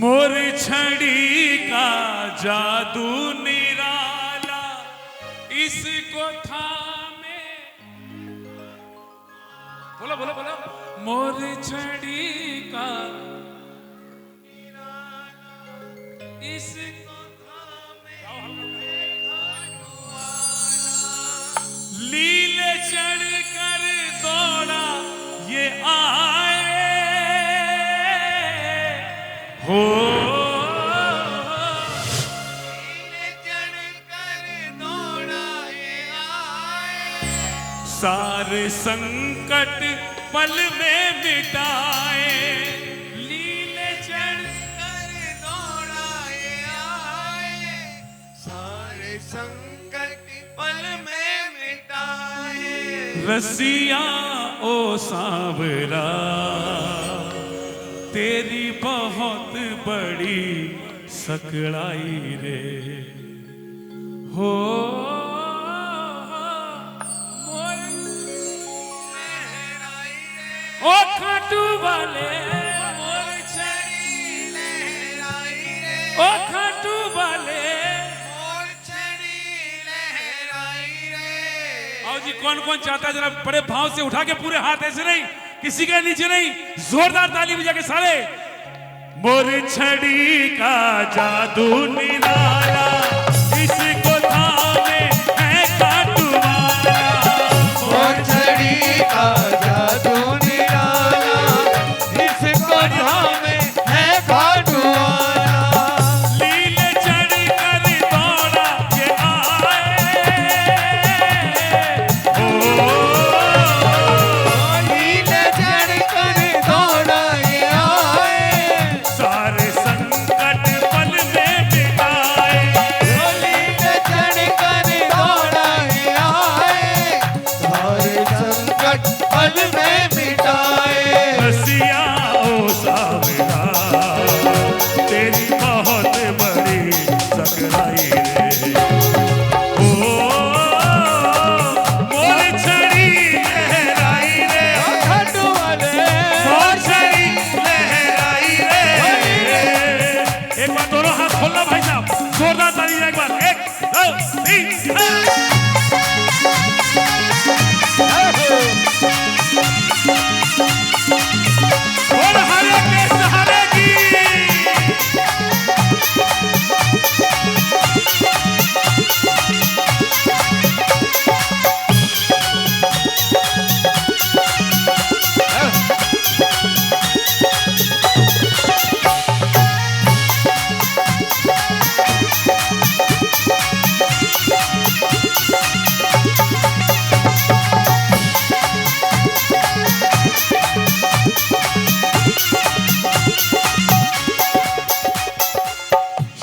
मोर छड़ी का जादू निराला इसको थामे। बोलो बोलो बोलो। मोर छड़ी का इसको थामे लीले चढ़ कर दौड़ा ये आए हो। सारे संकट पल में मिटाए लीले चढ़ कर दौड़ाए आए। सारे संकट पल में मिटाए। रसिया ओ सांवरा तेरी बहुत बड़ी सकड़ाई रे हो। ओ खाटू वाले मोर छड़ी लहराई रे। ओ खाटू वाले मोर छड़ी लहराई रे। आओ जी कौन कौन चाहता है जरा बड़े भाव से उठा के पूरे हाथ ऐसे नहीं किसी के नीचे नहीं जोरदार ताली बजा के सारे। मोर छड़ी का जादू निराला इसको थामे है खाटू वाला। मोर छड़ी का जादू निराला इसको थामे है खाटू वाला। लीले चढ़ कर दौड़ा ये आए हो। लीले चढ़ कर दौड़ा ये आए। सारे संकट पल में मिटाए। लीले चढ़ कर दौड़ा ये आए। सारे संकट पल में मिटाए। रसिया ओ सांवरा तेरी बहुत बड़ी सकड़ाई रे ओ। मोर छड़ी लहराई रे। खाटू वाले मोर छड़ी लहराई रे। एक बार दोनों हाथ खोलना भाई साहब जोरदार ताली एक बार। 1 2 3 और हरे के सहारे की।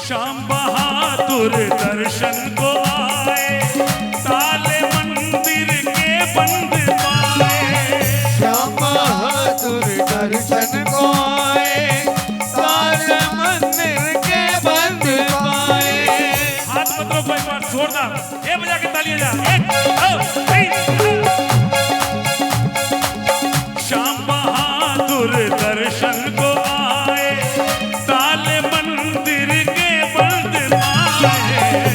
श्याम बहादुर दर्शन को आए ताले मंदिर के बंद पाए। श्याम बहादुर दर्शन को आए। सारे मंदिर के बंद पाए। हाथ पत्रों को एक बार जोरदार ये बजा के तालियां जा। 1 2 3 श्याम बहादुर दर्शन को आए ताले मंदिर के बंद पाए।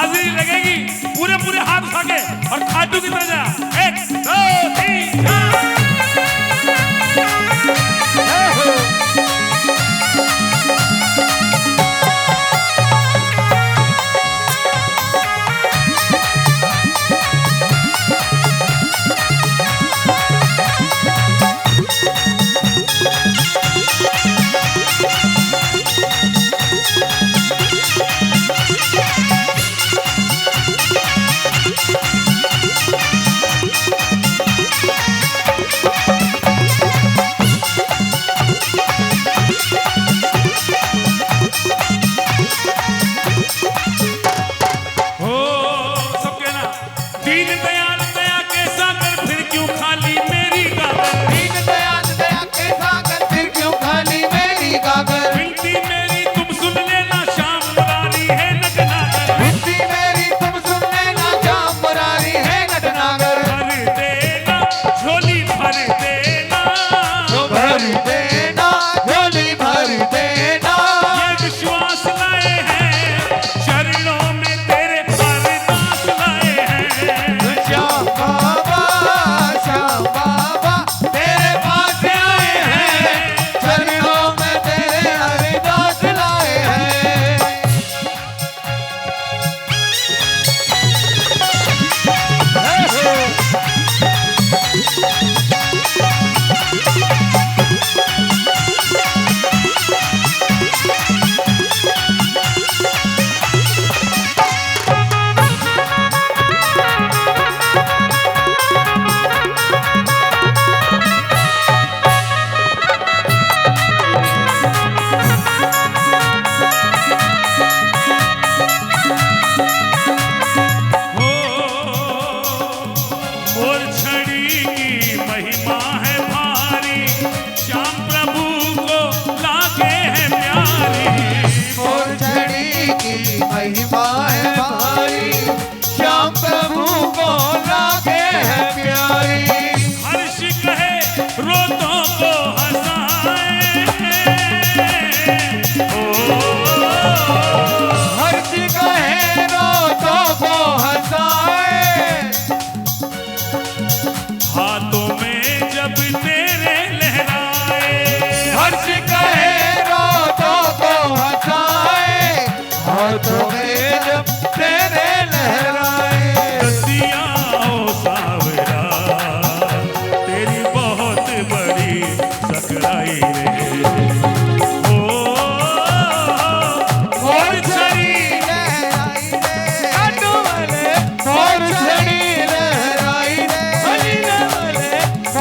हाजिरी लगेगी पूरे पूरे हाथ उठा के और खाटू की तरह जा 1 2 3 4 महिमा है भारी, श्याम प्रभु को लागे है प्यारी। हर्ष कहे रोतों को हंसाए, हर्ष कहे रोतों को हंसाए, हाथों में जब तेरे लहराए। हर्ष कहे रोतों को हंसाए, हाथों में जब तेरे लहराए। रसिया ओ सावरा तेरी बहुत बड़ी सकराई रे, और छड़ी लहराई रे, काटो वाले और छड़ी लहराई रे, हजीने वाले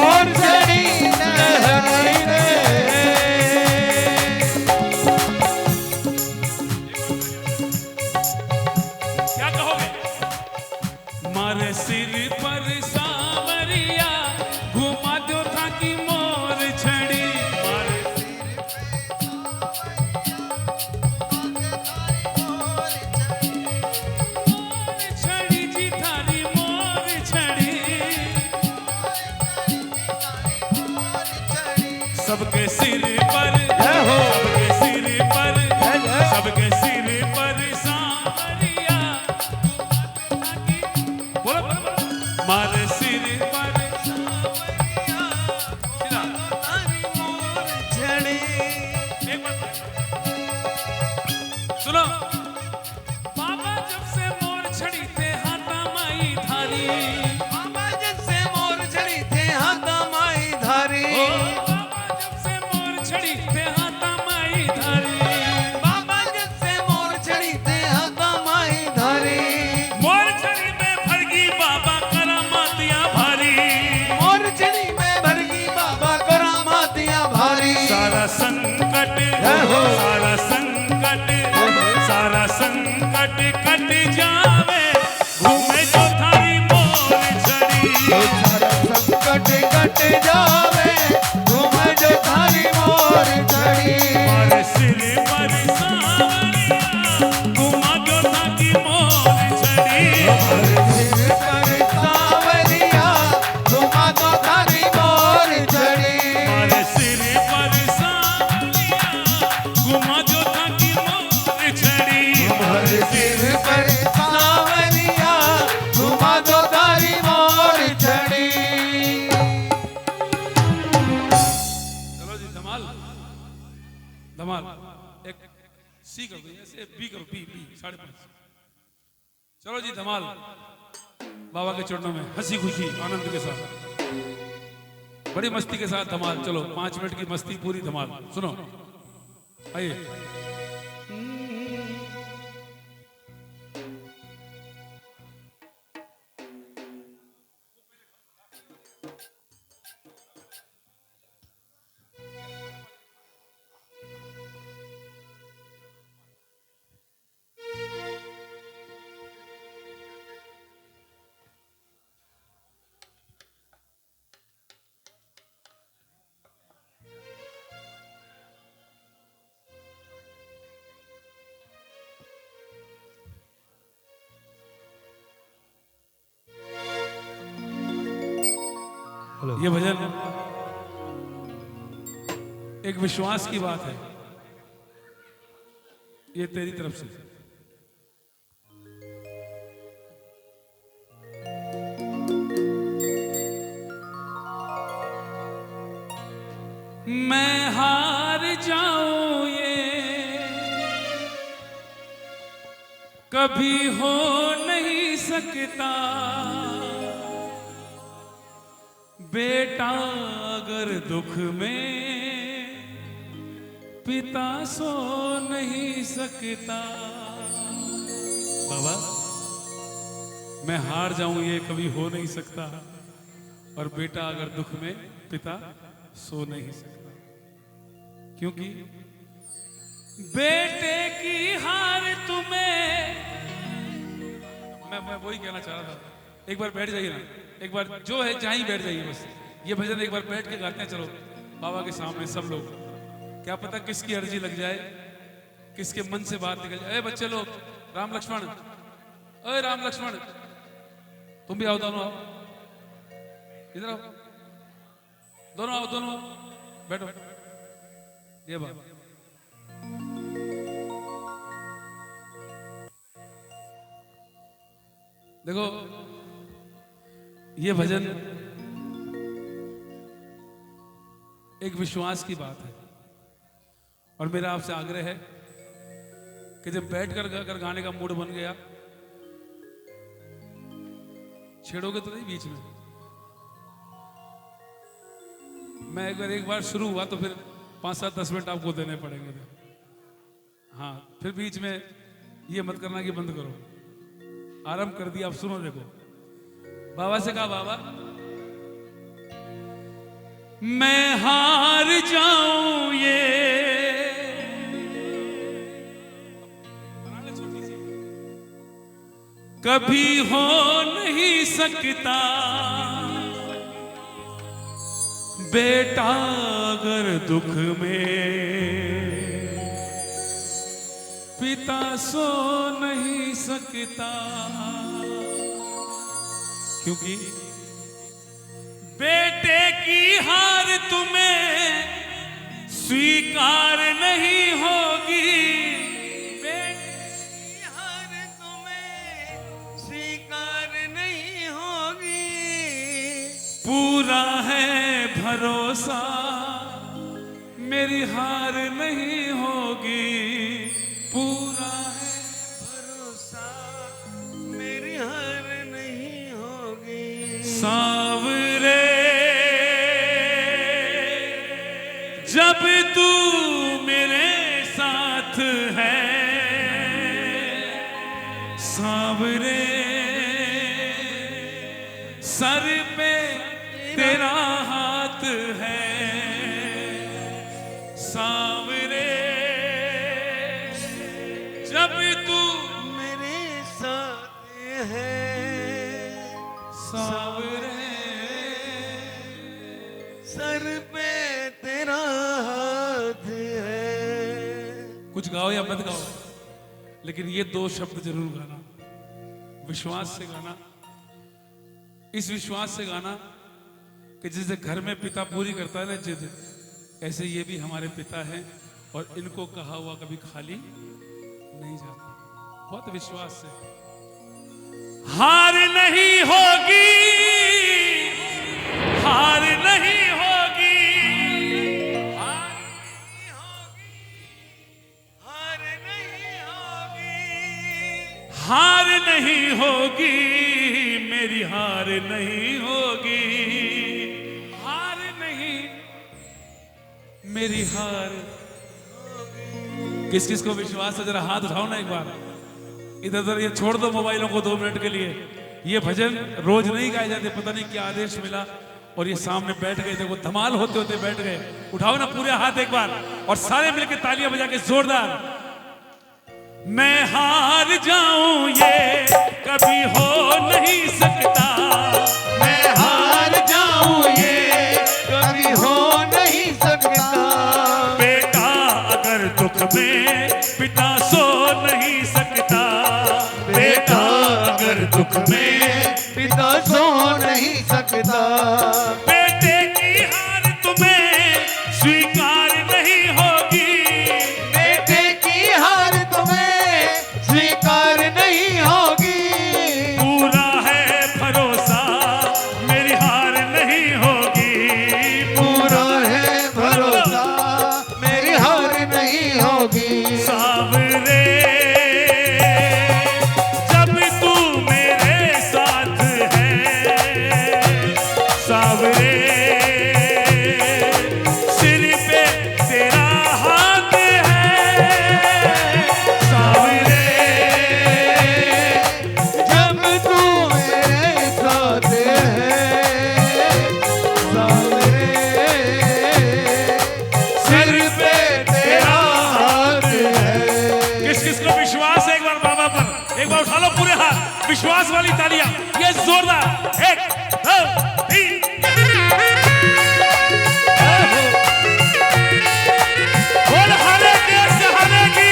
और छड़ी लहराई रे। क्या कहोगे? मारे सिर पर सावरिया घुमा दो था कि मोर छड़ी, मारे मोर छड़ी जी थारी मोर छड़ी, सबके सिर पर सबके सिर पर सबके सिर पर सावरिया बोलो बोलो बोलो। मारे सिर पर सावरिया सीधा एक बात सुनो, बाबा जब से मोर छड़ी थे हाथा माई धारी, बाबा जब से मोर छड़ी थे हाथा माई धारी, ओ बाबा जब से मोर छड़ी थे हाथा माई धारी, बाबा जब से मोर छड़ी थे हाथा माई धारी। मोर छड़ी में फड़गी बाबा करामात बी करो, बी 5.5। चलो जी धमाल बाबा के चरणों में, हंसी खुशी आनंद के साथ, बड़ी मस्ती के साथ धमाल। चलो 5 मिनट की मस्ती पूरी धमाल, सुनो आइए। ये भजन एक विश्वास की बात है, ये तेरी तरफ से। मैं हार जाऊं ये कभी हो नहीं सकता, बेटा अगर दुख में पिता सो नहीं सकता। बाबा मैं हार जाऊं ये कभी हो नहीं सकता, और बेटा अगर दुख में पिता सो नहीं सकता, क्योंकि बेटे की हार तुम्हें। मैं वही कहना चाह रहा था, एक बार बैठ जाइए ना, एक बार जो है जहां ही बैठ जाइए बस। ये भजन एक बार बैठ के गाते हैं, चलो बाबा के सामने सब लोग। क्या पता किसकी अर्जी लग जाए, किसके मन से बात निकल जाए। बच्चे लोग, राम लक्ष्मण, अरे राम लक्ष्मण तुम भी आओ, दोनों आओ, इधर आओ, दोनों आओ, दोनों आओ, बैठो। ये बात देखो, ये भजन एक विश्वास की बात है, और मेरा आपसे आग्रह है कि जब बैठकर अगर गाने का मूड बन गया, छेड़ोगे तो नहीं बीच में। मैं एक बार शुरू हुआ तो फिर 5-7-10 मिनट आपको देने पड़ेंगे। हाँ, फिर बीच में ये मत करना कि बंद करो। आरंभ कर दिया, आप सुनो। देखो बाबा से कहा, बाबा मैं हार जाऊं ये कभी हो नहीं सकता, बेटा अगर दुख में पिता सो नहीं सकता, क्योंकि बेटे की हार तुम्हें स्वीकार नहीं होगी, बेटे की हार तुम्हें स्वीकार नहीं होगी, पूरा है भरोसा मेरी हार नहीं होगी, पूरा है भरोसा मेरी हार नहीं होगी। सांवरे जब तू मेरे साथ है, सांवरे सर पे तेरा हाथ है, सांवरे जब तू मेरे साथ है, सांवरे सर पे तेरा हाथ है। कुछ गाओ या मत गाओ, लेकिन ये 2 शब्द जरूर गाना, विश्वास से गाना। इस विश्वास से गाना कि जैसे घर में पिता पूरी करता है ना जिद, ऐसे ये भी हमारे पिता हैं, और इनको कहा हुआ कभी खाली नहीं जाता। बहुत विश्वास से। हार नहीं होगी, हार नहीं होगी, हार नहीं होगी, हार नहीं हार नहीं होगी, मेरी हार नहीं होगी, हार नहीं, मेरी हार। किस किस को विश्वास है जरा हाथ उठाओ ना एक बार। इधर उधर ये छोड़ दो मोबाइलों को 2 मिनट के लिए। ये भजन रोज नहीं गाए जाते, पता नहीं क्या आदेश मिला और ये सामने बैठ गए थे, वो धमाल होते होते बैठ गए। उठाओ ना पूरे हाथ एक बार और सारे मिलकर तालियां बजा के जोरदार। मैं हार जाऊं ये कभी हो नहीं सकता, मैं हार जाऊं ये कभी हो नहीं सकता। बेटा अगर दुख में पिता सो नहीं सकता, बेटा अगर दुख में पिता सो नहीं सकता। बेटे की हार तुम्हें स्वीकार नहीं होगी, बेटे की हार तुम्हें स्वीकार नहीं होगी। पूरा है भरोसा मेरी हार नहीं होगी, पूरा है भरोसा मेरी हार नहीं होगी। सावरे जब तू मेरे साथ है, सावरे सिर पे तेरा हाथ है, सावरे जब तू मेरे साथ है, सावरे सिर पे तेरा हाथ है। किस किस को विश्वास है एक बार बाबा पर, एक बार उठा लो पूरे हाथ, विश्वास वाली तालियां ये जोरदार। 1 2 3 बोल हारे के सहारे की।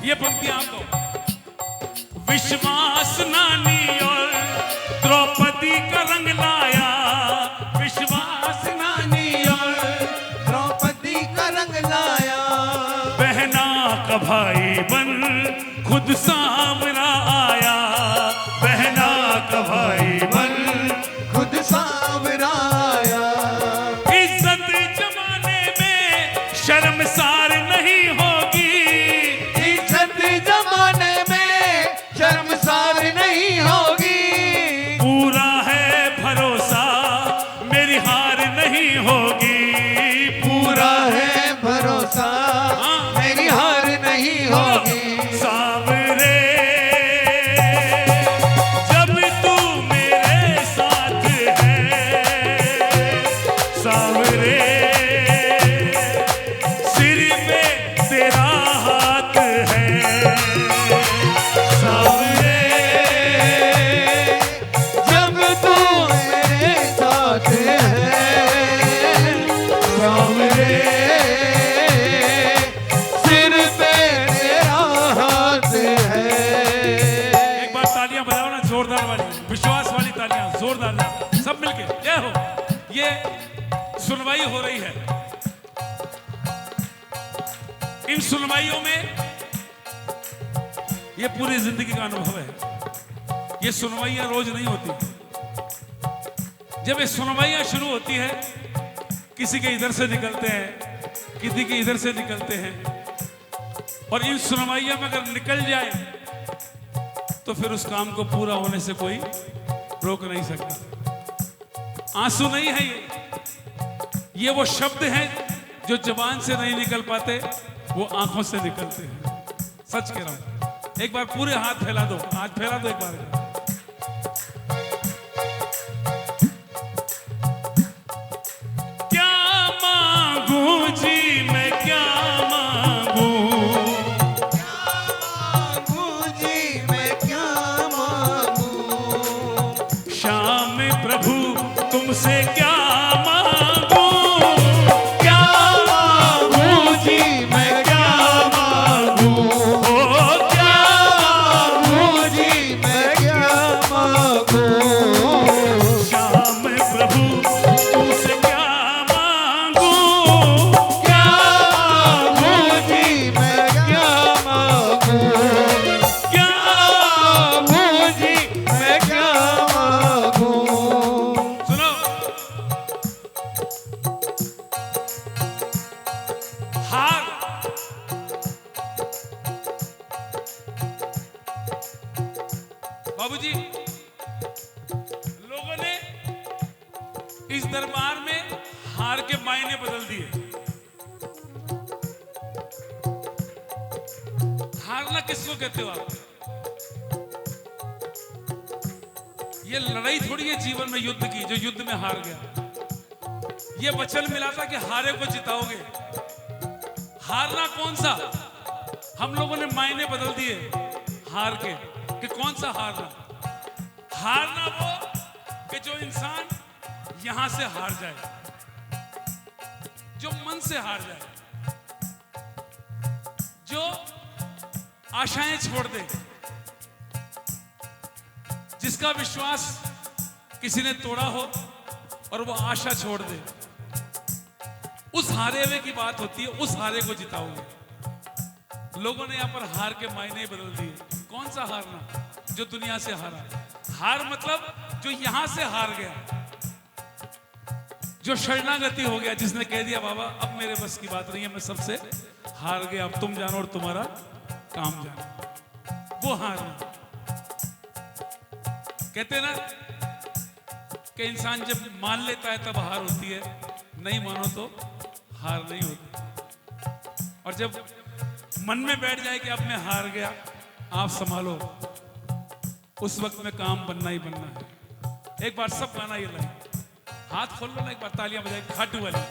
ये पंक्तियां आपको। विश्वास नानी और द्रौपदी का रंग लाया, विश्वास नानी और द्रौपदी का रंग लाया। बहना का भाई बन खुद सामना आया, बहना का भाई बन खुद सावरा आया। इज्जत जमाने में शर्मसार नहीं होगी, इज्जत जमाने में शर्मसार नहीं होगी। पूरा है भरोसा मेरी हार नहीं होगी, पूरा है भरोसा मेरी हार नहीं होगी। सावरे जब तू मेरे साथ है, सावरे सिर पे तेरा हाथ है, सावरे जब तू मेरे साथ है, सावरे सिर पे तेरा हाथ है। एक बार तालियां बजाओ ना जोरदार वाली, विश्वास वाली तालियां जोरदार ना, सब मिलके जय हो। ये सुनवाई हो रही है, इन सुनवाइयों में ये पूरी जिंदगी का अनुभव है। ये सुनवाइयां रोज नहीं होती। जब ये सुनवाइयां शुरू होती है, किसी के इधर से निकलते हैं, किसी के इधर से निकलते हैं, और इन सुनवाइयों में अगर निकल जाए तो फिर उस काम को पूरा होने से कोई रोक नहीं सकता। आंसू नहीं है ये वो शब्द हैं जो जबान से नहीं निकल पाते, वो आंखों से निकलते हैं। सच कह रहा हूं। एक बार पूरे हाथ फैला दो, हाथ फैला दो एक बार। क्या मांगू जी मैं क्या मांगू, मांगू जी मैं क्या मांगू। श्याम प्रभु तुमसे क्या मांगू, क्या मांगू जी मैं क्या मांगू। ओ क्या मांगू जी मैं क्या दरबार में हार के मायने बदल दिए। हारना किसको कहते हो आप? ये लड़ाई थोड़ी है जीवन में युद्ध की, जो युद्ध में हार गया। ये वचन मिला था कि हारे को जिताओगे। हारना कौन सा? हम लोगों ने मायने बदल दिए हार के, कि कौन सा हारना? हारना वो कि जो इंसान यहां से हार जाए, जो मन से हार जाए, जो आशाएं छोड़ दे, जिसका विश्वास किसी ने तोड़ा हो और वो आशा छोड़ दे, उस हारे हुए की बात होती है। उस हारे को जिताओगे। लोगों ने यहां पर हार के मायने बदल दिए। कौन सा हारना? जो दुनिया से हारा। हार मतलब जो यहां से हार गया, जो शरणागति हो गया, जिसने कह दिया बाबा अब मेरे बस की बात नहीं है, मैं सबसे हार गया, अब तुम जानो और तुम्हारा काम जानो। वो हारना कहते हैं ना कि इंसान जब मान लेता है तब हार होती है, नहीं मानो तो हार नहीं होती। और जब मन में बैठ जाए कि अब मैं हार गया, आप संभालो, उस वक्त में काम बनना ही बनना है। एक बार सब गाना ये लाइन, हाथ खोल लो ना, एक बार तालियां बजाए खाटू वाली।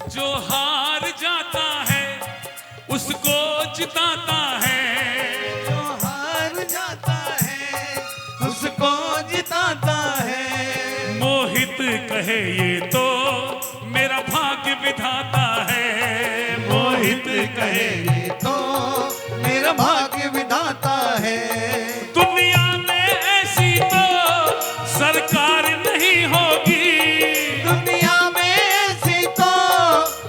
जो हार जाता है उसको जिताता है, जो हार जाता है उसको जिताता है। मोहित कहे ये तो मेरा भाग्य विधाता है, मोहित कहे ये तो मेरा भाग्य विधाता है। दुनिया में ऐसी तो सरकार नहीं होगी, दुनिया में ऐसी तो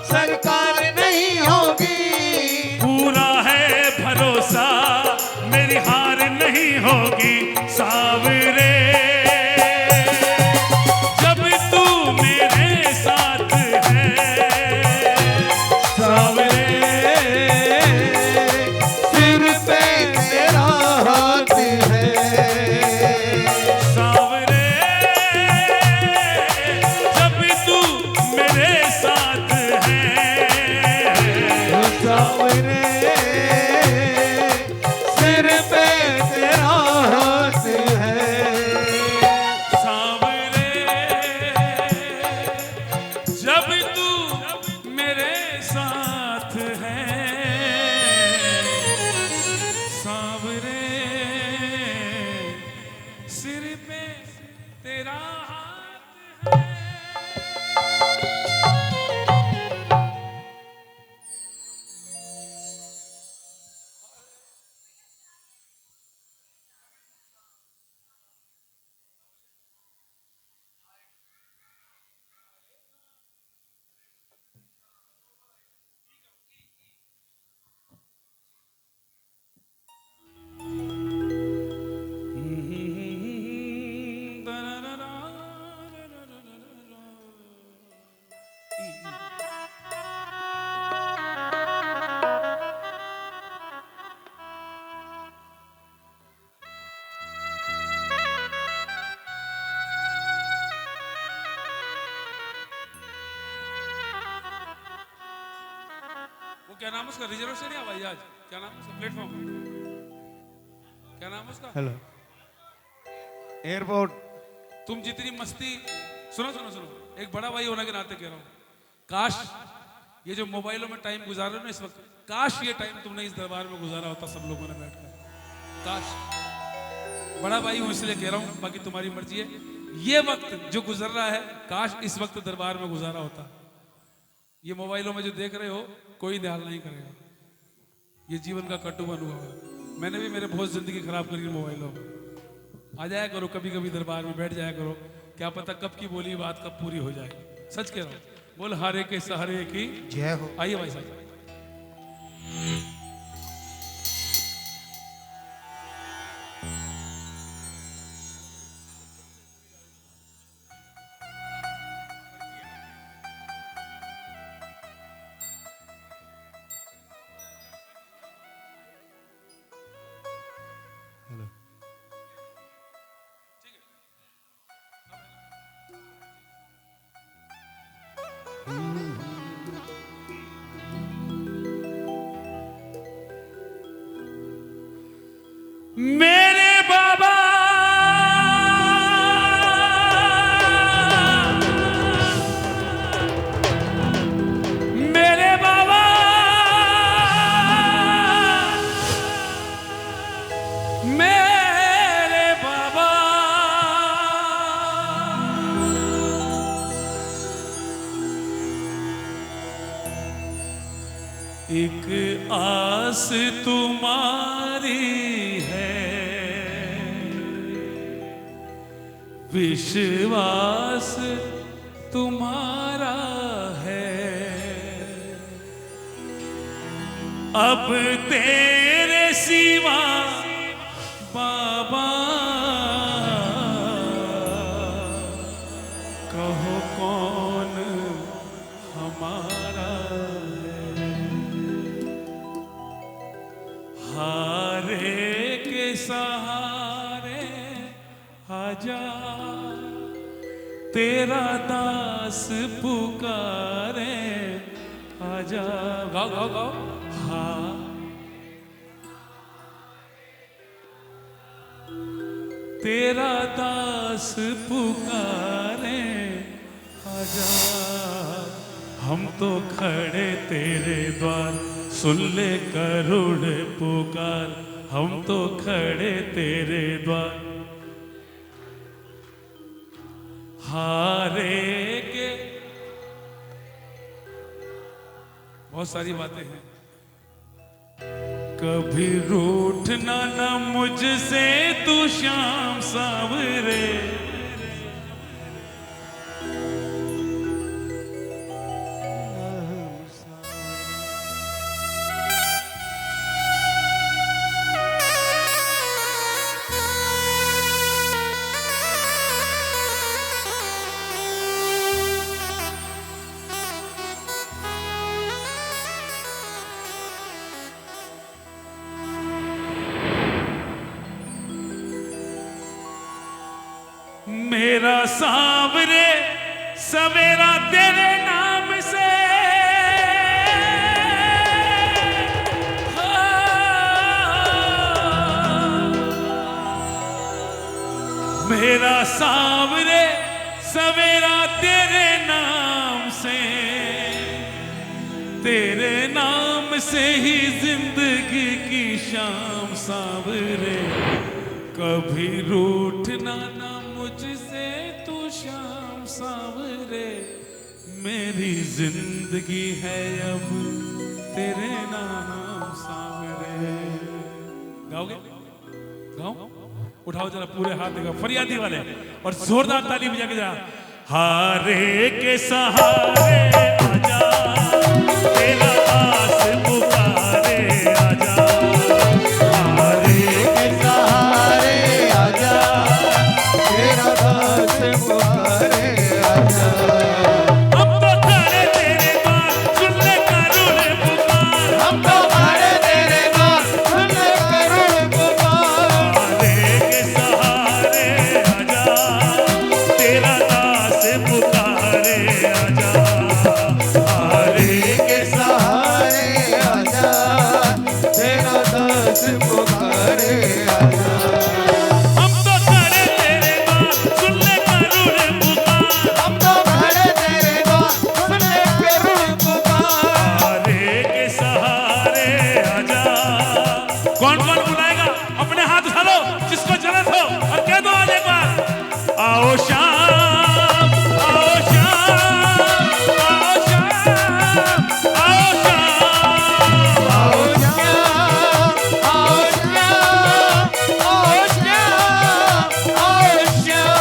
सरकार नहीं होगी। पूरा है भरोसा मेरी हार नहीं होगी। सावरे जब तू मेरे साथ है, सावरे सिर पे तेरा हाथ है। सावरे जब तू मेरे साथ है, सावरे सिर पे तेरा हाथ है। सावरे जब तू मेरे साथ है, सावरे सिर पे तेरा हाथ है। वो क्या नाम है उसका? रिजर्वेशन या हवाई जहाज? क्या नाम है उसका? प्लेटफॉर्म क्या नाम है उसका? Hello airport. तुम जितनी मस्ती, सुनो सुनो सुनो, एक बड़ा भाई होने के नाते कह रहा हूं, काश ये जो मोबाइलों में टाइम गुजार रहे हो ना इस वक्त, काश ये टाइम तुमने इस दरबार में गुजारा होता सब लोगों ने बैठकर। काश, बड़ा भाई हूं इसलिए कह रहा हूं, बाकी तुम्हारी मर्जी है। ये वक्त जो गुजर रहा है, काश इस वक्त दरबार में गुजारा होता। ये मोबाइलों में जो देख रहे हो कोई ध्यान नहीं करेगा, ये जीवन का कटु अनुभव है। मैंने भी मेरे बहुत जिंदगी खराब करी मोबाइलों में। आ जाया करो कभी कभी दरबार में, बैठ जाया करो, क्या पता कब की बोली बात कब पूरी हो जाए। सच कह रहा हूं, बोल हारे के सहारे की जय हो। आइए भाई साहब। मेरे बाबा मेरे बाबा मेरे बाबा एक आस तुम्हारी विश्वास तुम्हारा है, अब तेरे सिवा बाबा कहो कौन हमारा है। हारे के सहारे आजा, तेरा दास पुकारे आजा। गाओ गाओ गाओ। हाँ तेरा दास पुकारे आजा, हम तो खड़े तेरे द्वार, सुन ले करुण पुकार। हम तो खड़े तेरे द्वार, हारे के। बहुत सारी बातें हैं। कभी रूठना ना मुझसे तू श्याम सावरे, मेरा सांवरे सवेरा तेरे नाम से, मेरा सांवरे सवेरा तेरे नाम से, तेरे नाम से ही जिंदगी की शाम सांवरे। कभी रूठना ना मुझसे तू शाम सांवरे, मेरी जिंदगी है अब तेरे नाम सांवरे। गाओगे? गाओ, उठाओ जरा पूरे हाथ देगा फरियादी वाले और जोरदार ताली बजा के जरा। हारे के सहारे आजा, तेरा आस पुकारे आजा। हारे के सहारे आजा, तेरा दास पुकारे आजा। हम तो खड़े तेरे द्वार, सुन ले करुण पुकार। हम तो खड़े तेरे द्वार, सुन ले करुण पुकार। हारे के सहारे आजा, तेरा दास पुकारे आजा। हारे के सहारे आजा, तेरा दास पुकारे आजा। हम तो खड़े तेरे द्वार, सुन ले करुण पुकार। हम तो खड़े तेरे द्वार, सुन ले करुण पुकार। हारे के सहारे आजा। कौन कौन बुलाएगा? अपने हाथ उठा लो जिसको जरूरत हो और कह दो आज एक बार, आओ शाम, आओ शाम, आओ शाम, आओ शाम। आओ श्याम, आओ श्याम, आओ श्याम, आओ श्याम।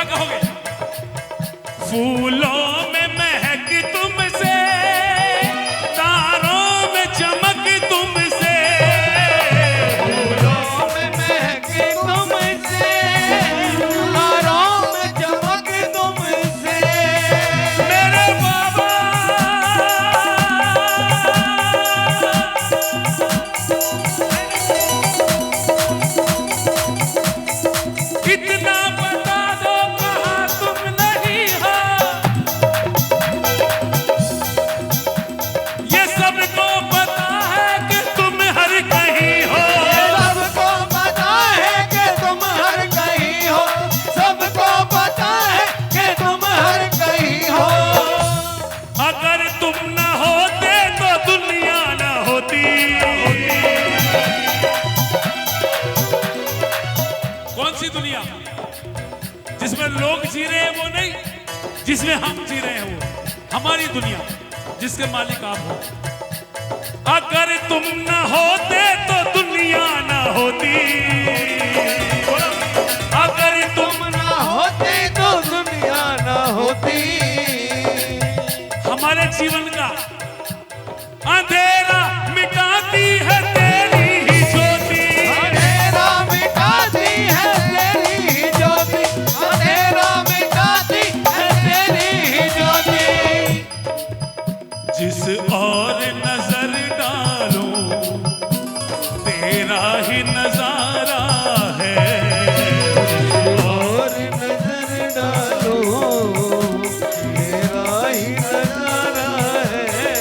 कहोगे? फूलों में महक तुमसे, तारों में चमक तुमसे, फूलों में महक तुमसे, तारों में चमक तुमसे, मेरे बाबा इतना बता दो कहाँ तुम नहीं हो, ये सबको पता है कि तुम हर कहीं हो। सबको पता है कि तुम हर कहीं हो, सबको पता है कि तुम हर कहीं हो। अगर तुम न होते तो दुनिया न होती। कौन सी दुनिया? जिसमें लोग जी रहे हैं वो नहीं, जिसमें हम जी रहे हैं वो हमारी दुनिया, जिसके मालिक आप हो। अगर तुम न होते तो दुनिया न होती। अगर तुम तुम ना होते तो दुनिया ना होती। हमारे जीवन का अंधेरा मिटाती है तेरी ही ज्योति। अंधेरा मिटाती है तेरी ही ज्योति, अंधेरा मिटाती है तेरी ही ज्योति। जिस और नजर डालो तेरा ही नजारा है। और नजर डालो तेरा ही नजारा है।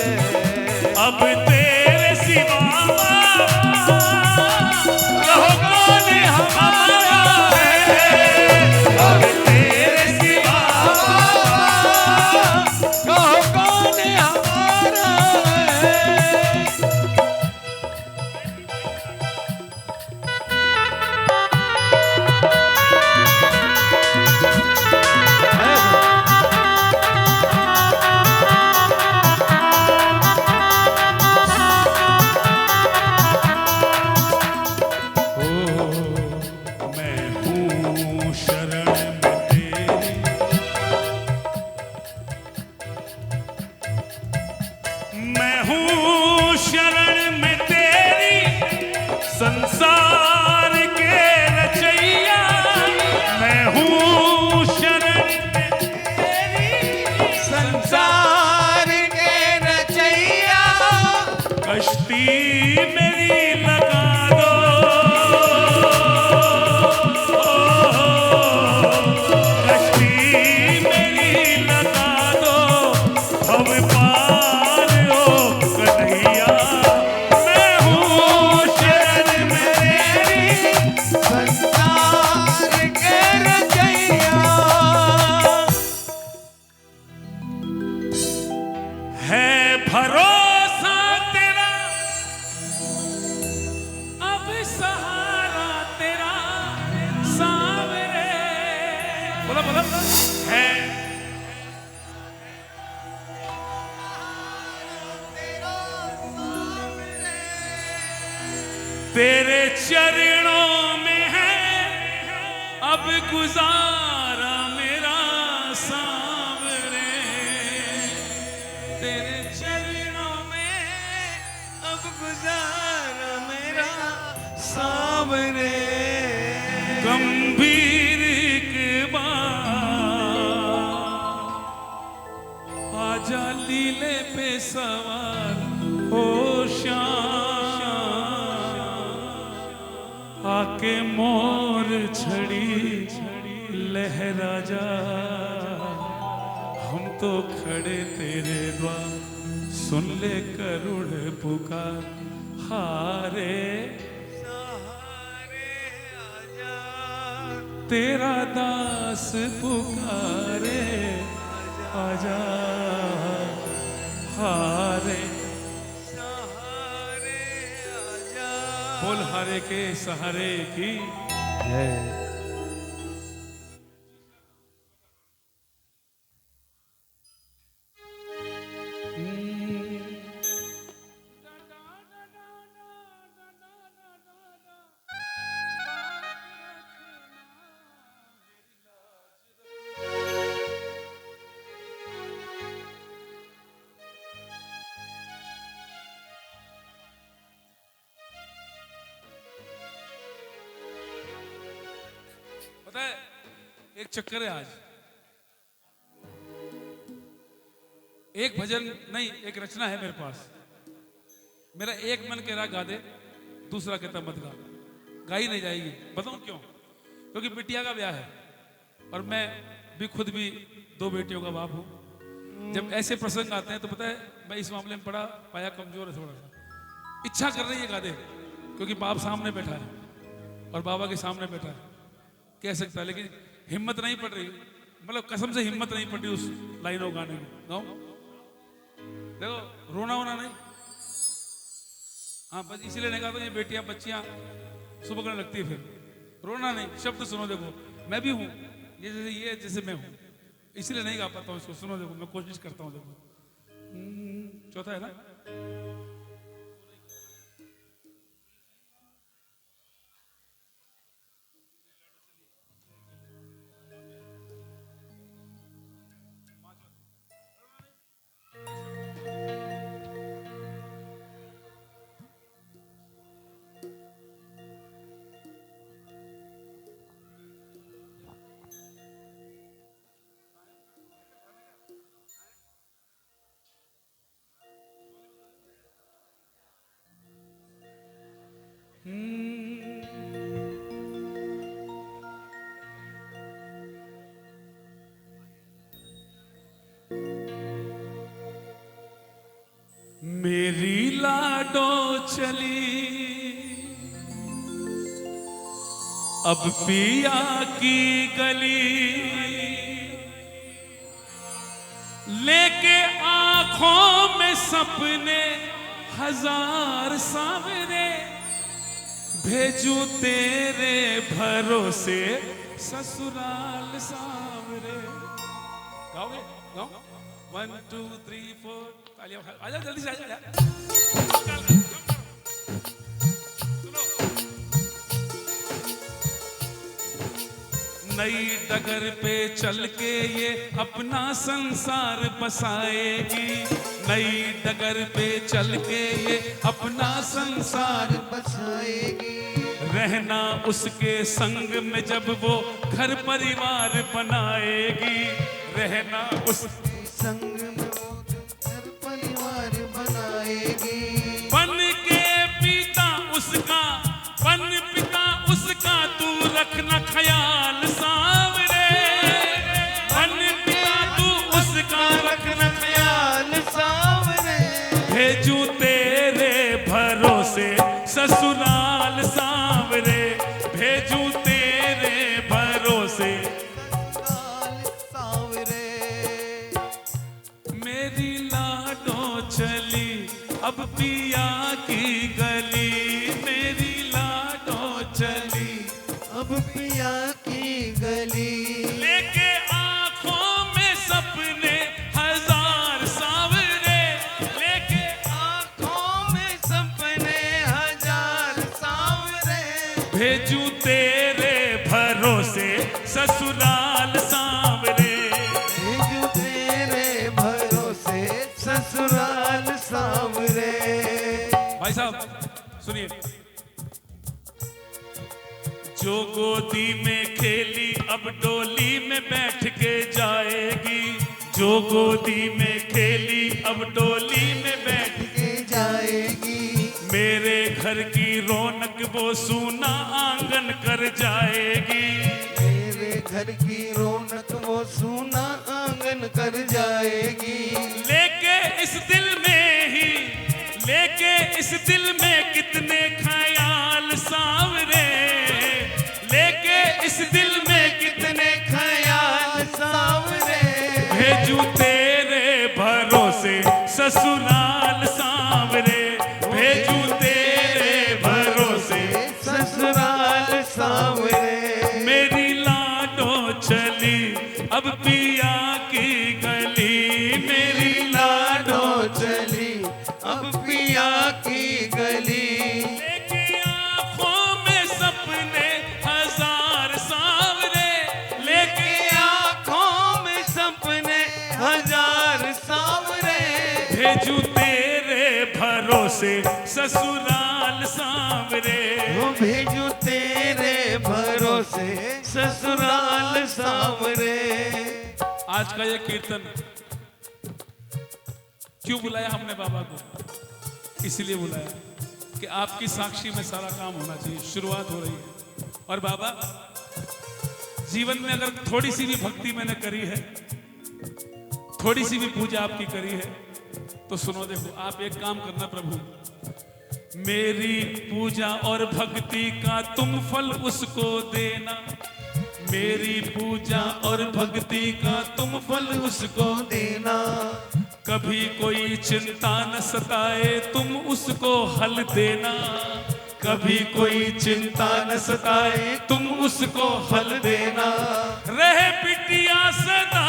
अब तेरे सिवा कहो कौन हमारा है। अब तेरे सिवा कहो कौन हमारा है। मैं हूँ शरण में तेरी, मैं हूँ शरण में तेरी, संसार के रचैया। मैं हूँ शरण में तेरी, संसार के रचैया। कश्ती मेरी लगा दो, कश्ती मेरी लगा दो, भव पार हो कन्हैया। मैं हूँ शरण में तेरी, संसार के रचैया। है भरोसा तेरा, अब सहारा तेरा सावरे। बोला बोला है तेरे चरणों में है अब गुजारा मेरा सांवरे। तेरे चरणों में अब गुजारा मेरा सामने। गंभीर के आजा लीले पे सवार हो श्याम, आके मोर छड़ी लहरा जा। हम तो खड़े तेरे द्वार, सुन ले करुण पुकार। हारे सहारे आजा, तेरा दास पुकारे, आजा हारे। सहारे आजा। बोल हारे के सहारे की। पता है एक चक्कर है आज, एक भजन नहीं एक रचना है मेरे पास। मेरा एक मन कह रहा गा दे, दूसरा कहता मत गा, गाई नहीं जाएगी। बताऊं क्यों? क्योंकि बिटिया का ब्याह है और मैं भी खुद भी 2 बेटियों का बाप हूं। जब ऐसे प्रसंग आते हैं तो पता है मैं इस मामले में बड़ा पाया कमजोर है, थोड़ा सा इच्छा कर रही है गा दे, क्योंकि बाप सामने बैठा है और बाबा के सामने बैठा है, कह सकता है, लेकिन हिम्मत नहीं पड़ रही, मतलब कसम से हिम्मत नहीं पड़ रही उस लाइनों गाने की। गाऊं? देखो रोना होना नहीं, हाँ बस इसीलिए नहीं गाता, ये बेटियां बच्चियां सुबह करने लगती है, फिर रोना नहीं, शब्द सुनो। देखो मैं भी हूं ये जैसे मैं हूं, इसलिए नहीं गा पाता हूं इसको। सुनो देखो मैं कोशिश करता हूं। देखो चौथा है ना, मेरी लाडो चली अब पिया की गली, लेके आंखों में सपने हजार सावरे, भेजू तेरे भरोसे ससुराल सावरे। गाओगे? गाओ 1 2 3 4 आजा जल्दी से आजा। सुनो नई डगर पे चल के ये अपना संसार बसाएगी, नई डगर पे चल के ये अपना संसार बसाएगी। रहना उसके संग में जब वो घर परिवार बनाएगी, रहना उसके संग में वो घर परिवार बनाएगी। बन के पिता उसका, बन पिता उसका तू रखना ख्याल सावरे, बन पिता तू उसका रखना ख्याल सावरे, भेजू तेरे भरोसे ससुराल सावरे, भेजू तेरे भरोसे सावरे। मेरी लाडो चली अब पिया की गली, मेरी लाडो चली अब पिया की गली, लेके आंखों में सपने हजार सावरे, लेके आंखों में सपने हजार सावरे, भेजू तेरे भरोसे ससुराल सावरे, भेजू तेरे भरोसे ससुराल सावरे। भाई साहब सुनिए, जो गोदी में खेली अब डोली में बैठ के जाएगी, जो गोदी में खेली अब डोली में बैठ के जाएगी, मेरे घर की रौनक वो सूना आंगन कर जाएगी, मेरे घर की रौनक वो सूना आंगन कर जाएगी। लेके इस दिल में ही, लेके इस दिल में कितने ख्याल सावरे, लेके इस दिल में कितने ख्याल सावरे, भेजू तेरे भरोसे ससुराल सावरे, भेजू तेरे भरोसे ससुराल सावरे। मेरी लाडो चली अब पिया की गली, मेरी लाडो चली अब पिया की गली, लेके आंखों में सपने हजार सावरे, लेके आंखों में सपने हजार सावरे, भेजू तेरे भरोसे ससुराल सावरे, वो भेजू तेरे भरोसे ससुराल सांवरे। आज का ये कीर्तन क्यों बुलाया हमने बाबा को? इसलिए बुलाया कि आपकी साक्षी में सारा काम होना चाहिए। शुरुआत हो रही है और बाबा जीवन में अगर थोड़ी सी भी भक्ति मैंने करी है, थोड़ी सी भी पूजा आपकी करी है, तो सुनो देखो, आप एक काम करना प्रभु, मेरी पूजा और भक्ति का तुम फल उसको देना। मेरी पूजा और भक्ति का तुम फल उसको देना। कभी कोई चिंता न सताए तुम उसको हल देना। कभी कोई चिंता न सताए तुम उसको हल देना। रहे बिटिया सदा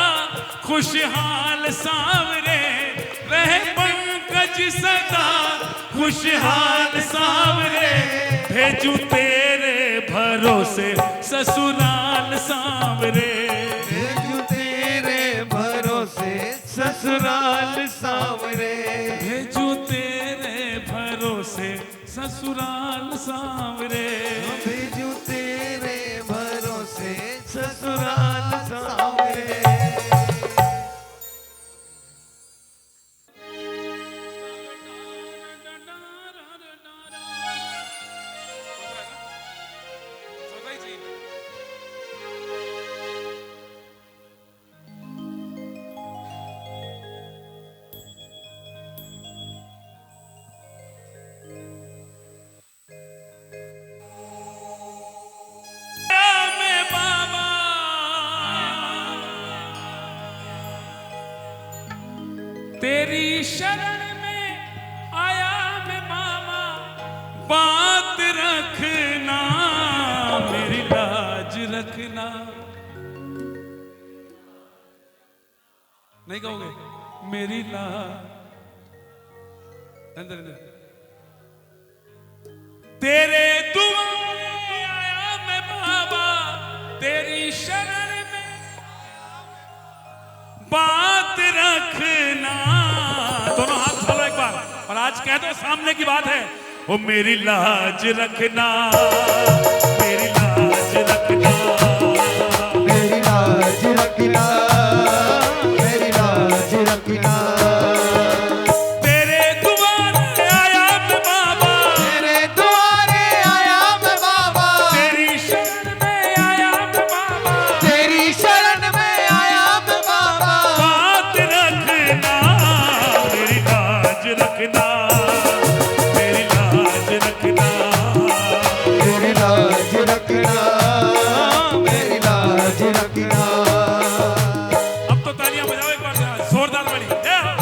खुशहाल सांवरे, रहे पंकज सदा खुशहाल सांवरे। भेजू तेरे भरोसे ससुराल सांवरे। भेजू तेरे भरोसे ससुराल सांवरे। भेजू तेरे भरोसे ससुराल सांवरे। भेजू तेरे भरोसे ससुराल सांवरे। तेरी शरण में आया मैं मामा, बात रखना मेरी लाज रखना। नहीं कहोगे मेरी लाज? अंदर अंदर। तेरे दुआरे आया मैं बाबा, तेरी शरण में बात रखना। दोनों हाथ खोलो एक बार और आज कह दो, सामने की बात है, ओ मेरी लाज रखना, मेरी लाज रखना, मेरी लाज रखना, मेरी लाज रखना। तेरे दुआरे आया मैं बाबा, तेरे द्वारे आया मैं बाबा, तेरी शरण में आया मैं बाबा, तेरी शरण में आया मैं बाबा। बात रखना, मेरी लाज रखना, मेरी लाज रखना, मेरी लाज रखना, मेरी लाज रखना। अब तो तालियां बजाओ एक बार जोरदार वाली। जय हो।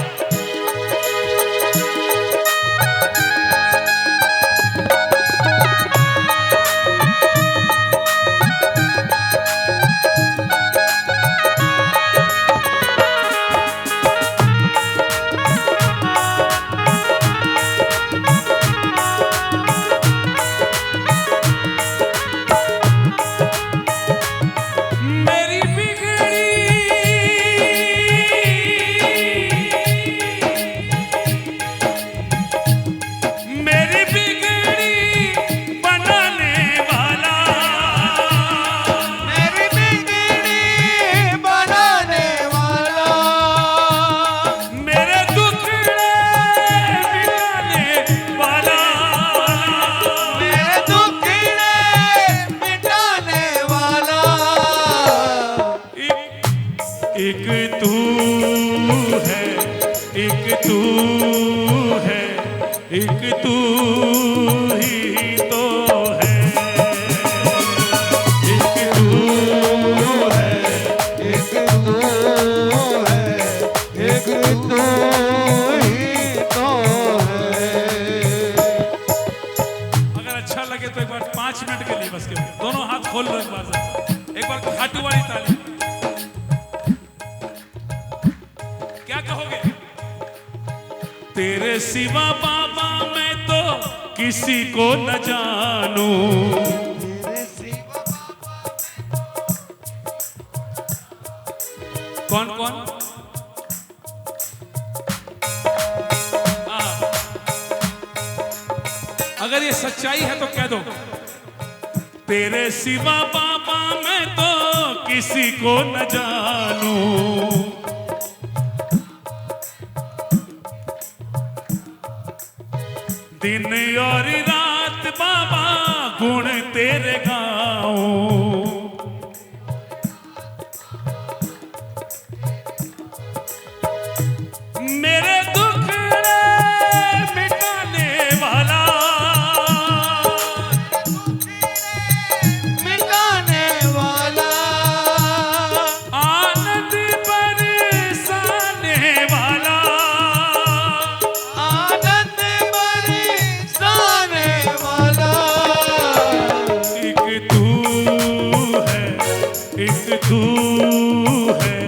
मेरी बिगड़ी मेरी बिगड़ी बनाने वाला, मेरी बिगड़ी बनाने वाला, मेरे दुखड़े मिटाने वाला, मेरे दुखड़े मिटाने वाला। एक तू है, एक तू है, एक तू ही तो है, एक तू है। एक तू है, एक तू ही तो है। अगर अच्छा लगे तो एक बार 5 मिनट के लिए बस के दोनों हाथ खोल लो एक बार से, एक बार खाटू वाली ताली। क्या कहोगे? तेरे सिवा बाबा मैं तो किसी को न जानूं। तेरे सिवा कौन कौन? अगर ये सच्चाई है तो कह दो, तेरे सिवा बाबा मैं तो किसी को न जानूं। दिन और रात बाबा गुण तेरे गाऊं। मेरे दुखड़े मिटाने वाला, मिटाने वाला, आनंद बरसाने वाला, आनंद बरसाने वाला। एक तू है, एक तू है,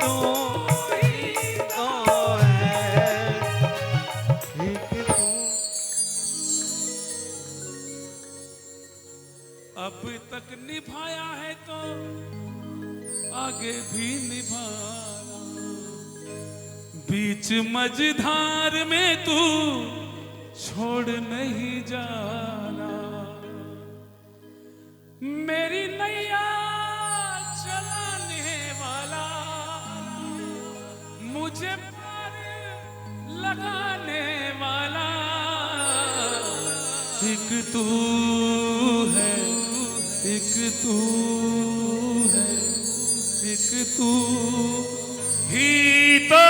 तू ही तो है, एक तू। अब तक निभाया है तो आगे भी निभाना। बीच मझधार में तू छोड़ नहीं जाना। मेरी नैया चलाने वाला, मुझे पार लगाने वाला, एक तू है, एक तू है, एक तू ही तो